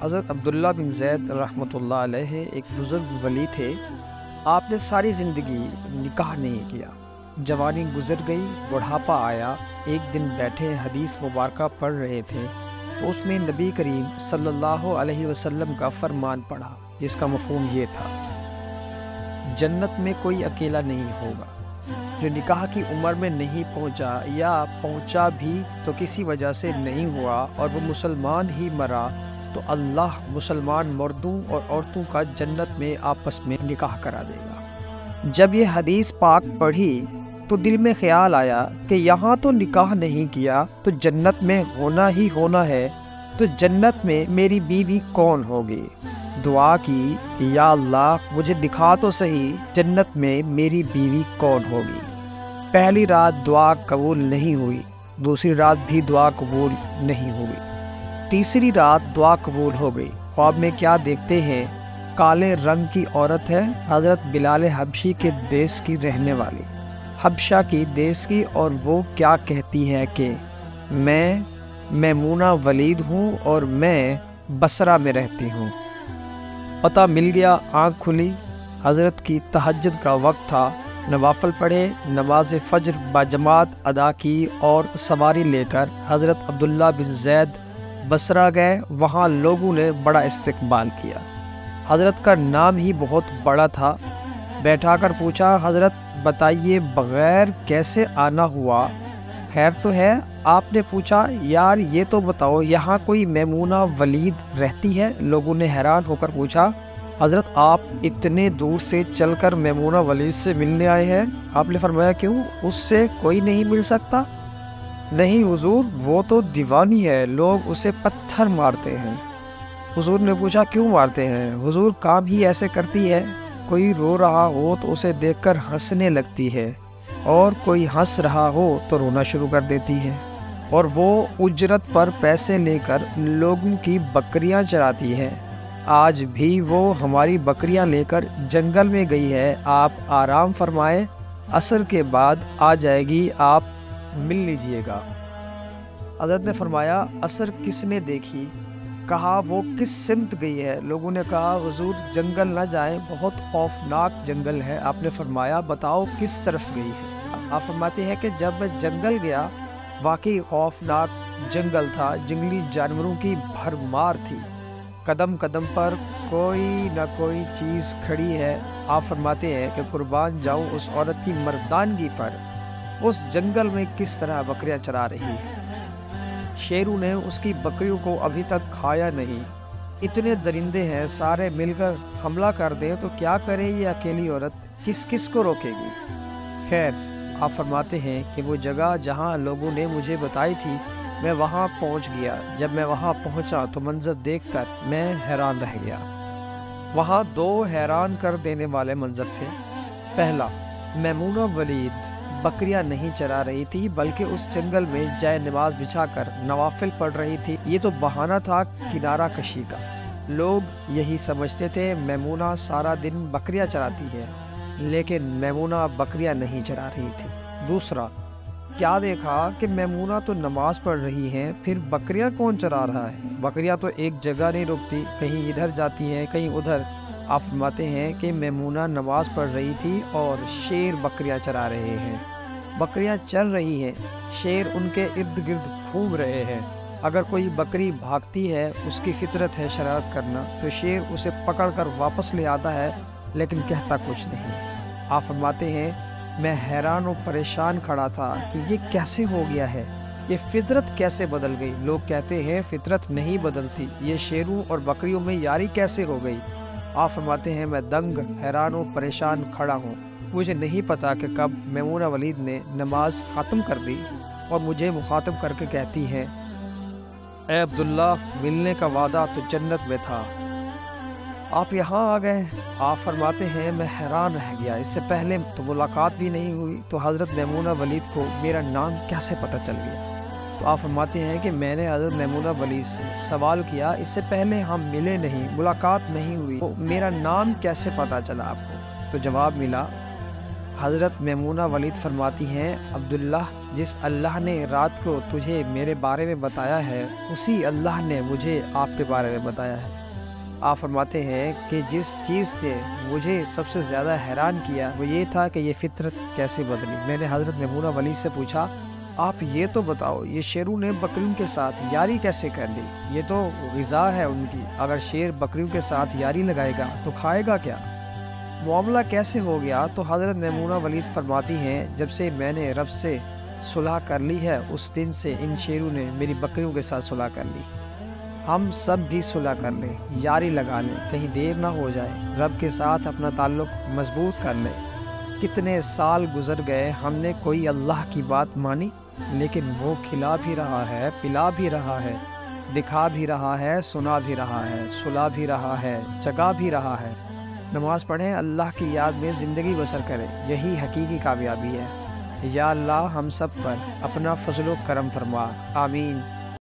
حضرت عبداللہ بن زید رحمۃ اللہ علیہ ایک بزرگ ولی تھے۔ آپ نے ساری زندگی نکاح نہیں کیا۔ جوانی گزر گئی، بڑھاپا آیا۔ ایک دن بیٹھے حدیث مبارکہ پڑھ رہے تھے تو اس میں نبی کریم صلی اللہ علیہ وسلم کا فرمان پڑھا، جس کا مفہوم یہ تھا: جنت میں کوئی اکیلا نہیں ہوگا۔ جو نکاح کی عمر میں نہیں پہنچا یا پہنچا بھی تو کسی وجہ سے نہیں ہوا اور وہ مسلمان ہی مرا، تو اللہ مسلمان مردوں اور عورتوں کا جنت میں آپس میں نکاح کرا دے گا۔ جب یہ حدیث پاک پڑھی تو دل میں خیال آیا کہ یہاں تو نکاح نہیں کیا تو جنت میں ہونا ہی ہونا ہے، تو جنت میں میری بیوی کون ہوگی؟ دعا کی، یا اللہ مجھے دکھا تو صحیح جنت میں میری بیوی کون ہوگی۔ پہلی رات دعا قبول نہیں ہوئی، دوسری رات بھی دعا قبول نہیں ہوئی، تیسری رات دعا قبول ہو گئی۔ خواب میں کیا دیکھتے ہیں؟ کالے رنگ کی عورت ہے، حضرت بلال حبشی کے دیس کی رہنے والی، حبشہ کی دیس کی، اور وہ کیا کہتی ہے کہ میں میمونہ ولید ہوں اور میں بصرہ میں رہتی ہوں۔ پتہ مل گیا، آنکھ کھلی۔ حضرت کی تہجد کا وقت تھا، نوافل پڑھے، نماز فجر باجماعت ادا کی اور سواری لے کر حضرت عبداللہ بن زید بصرہ گئے۔ وہاں لوگوں نے بڑا استقبال کیا۔ حضرت کا نام ہی بہت بڑا تھا۔ بیٹھا کر پوچھا، حضرت بتائیے بغیر کیسے آنا ہوا؟ خیر تو ہے؟ آپ نے پوچھا، یار یہ تو بتاؤ یہاں کوئی میمونہ ولید رہتی ہے؟ لوگوں نے حیران ہو کر پوچھا، حضرت آپ اتنے دور سے چل کر میمونہ ولید سے ملنے آئے ہیں؟ آپ نے فرمایا، کیوں، اس سے کوئی نہیں مل سکتا؟ نہیں حضور، وہ تو دیوانی ہے، لوگ اسے پتھر مارتے ہیں۔ حضور نے پوچھا، کیوں مارتے ہیں؟ حضور کام ہی ایسے کرتی ہے، کوئی رو رہا ہو تو اسے دیکھ کر ہنسنے لگتی ہے، اور کوئی ہنس رہا ہو تو رونا شروع کر دیتی ہے، اور وہ اجرت پر پیسے لے کر لوگوں کی بکریاں چراتی ہے۔ آج بھی وہ ہماری بکریاں لے کر جنگل میں گئی ہے، آپ آرام فرمائے، عصر کے بعد آ جائے گی، آپ مل لیجئے گا۔ حضرت نے فرمایا، عصر کس نے دیکھی؟ کہا، وہ کس سمت گئی ہے؟ لوگوں نے کہا، حضور جنگل نہ جائیں، بہت خوفناک جنگل ہے۔ آپ نے فرمایا، بتاؤ کس طرف گئی ہے؟ آپ فرماتے ہیں کہ جب میں جنگل گیا، واقعی خوفناک جنگل تھا، جنگلی جانوروں کی بھرمار تھی، قدم قدم پر کوئی نہ کوئی چیز کھڑی ہے۔ آپ فرماتے ہیں کہ قربان جاؤں اس عورت کی مردانگی پر، اس جنگل میں کس طرح بکریاں چرا رہی ہے۔ شیروں نے اس کی بکریوں کو ابھی تک کھایا نہیں، اتنے درندے ہیں، سارے مل کر حملہ کر دیں تو کیا کرے یہ اکیلی عورت، کس کس کو روکے گی؟ خیر، آپ فرماتے ہیں کہ وہ جگہ جہاں لوگوں نے مجھے بتائی تھی، میں وہاں پہنچ گیا۔ جب میں وہاں پہنچا تو منظر دیکھ کر میں حیران رہ گیا۔ وہاں دو حیران کر دینے والے منظر تھے۔ پہلا، میمونہ ولید بکریاں نہیں چرا رہی تھی، بلکہ اس جنگل میں جائے نماز بچھا کر نوافل پڑھ رہی تھی۔ یہ تو بہانہ تھا کنارہ کشی کا، لوگ یہی سمجھتے تھے میمونہ سارا دن بکریاں چراتی ہے، لیکن میمونہ بکریاں نہیں چرا رہی تھی۔ دوسرا، کیا دیکھا کہ میمونہ تو نماز پڑھ رہی ہیں، پھر بکریاں کون چرا رہا ہے؟ بکریاں تو ایک جگہ نہیں رکتی، کہیں ادھر جاتی ہیں، کہیں ادھر۔ آپ فرماتے ہیں کہ میمونہ نماز پڑھ رہی تھی اور شیر بکریاں چرا رہے ہیں۔ بکریاں چر رہی ہیں، شیر ان کے ارد گرد گھوم رہے ہیں۔ اگر کوئی بکری بھاگتی ہے، اس کی فطرت ہے شرارت کرنا، تو شیر اسے پکڑ کر واپس لے آتا ہے، لیکن کہتا کچھ نہیں۔ آپ فرماتے ہیں، میں حیران و پریشان کھڑا تھا کہ یہ کیسے ہو گیا ہے، یہ فطرت کیسے بدل گئی؟ لوگ کہتے ہیں فطرت نہیں بدلتی، یہ شیروں اور بکریوں میں یاری کیسے ہو گئی؟ آپ فرماتے ہیں، میں دنگ، حیران و پریشان کھڑا ہوں۔ مجھے نہیں پتا کہ کب میمونہ ولید نے نماز ختم کر دی اور مجھے مخاطب کر کے کہتی ہیں، اے عبداللہ، ملنے کا وعدہ تو جنت میں تھا، آپ یہاں آ گئے۔ آپ فرماتے ہیں، میں حیران رہ گیا، اس سے پہلے تو ملاقات بھی نہیں ہوئی، تو حضرت میمونہ ولید کو میرا نام کیسے پتہ چل گیا؟ تو آپ فرماتے ہیں کہ میں نے حضرت میمونہ ولید سے سوال کیا، اس سے پہلے ہم ملے نہیں، ملاقات نہیں ہوئی، تو میرا نام کیسے پتہ چلا آپ کو؟ تو جواب ملا، حضرت میمونہ ولید فرماتی ہیں عبداللہ، جس اللہ نے رات کو تجھے میرے بارے میں بتایا ہے اسی اللہ نے مجھے آپ کے بارے میں بتایا ہے۔ آپ فرماتے ہیں کہ جس چیز نے مجھے سب سے زیادہ حیران کیا وہ یہ تھا کہ یہ فطرت کیسے بدلی۔ میں نے حضرت میمونہ ولید سے پوچھا، آپ یہ تو بتاؤ یہ شیروں نے بکریوں کے ساتھ یاری کیسے کر لی؟ یہ تو غذا ہے ان کی، اگر شیر بکریوں کے ساتھ یاری لگائے گا تو کھائے گا کیا؟ معاملہ کیسے ہو گیا؟ تو حضرت میمونہ ولید فرماتی ہیں جب سے میں نے رب سے صلح کر لی ہے اس دن سے ان شیروں نے میری بکریوں کے ساتھ صلح کر لی۔ ہم سب بھی صلح کر لیں، یاری لگا لیں، کہیں دیر نہ ہو جائے، رب کے ساتھ اپنا تعلق مضبوط کر لیں۔ کتنے سال گزر گئے، ہم نے کوئی اللہ کی بات مانی، لیکن وہ کھلا بھی رہا ہے، پلا بھی رہا ہے، دکھا بھی رہا ہے، سنا بھی رہا ہے، سلا بھی رہا ہے، جگا بھی رہا ہے۔ نماز پڑھیں، اللہ کی یاد میں زندگی بسر کریں، یہی حقیقی کامیابی ہے۔ یا اللہ ہم سب پر اپنا فضل و کرم فرما، آمین۔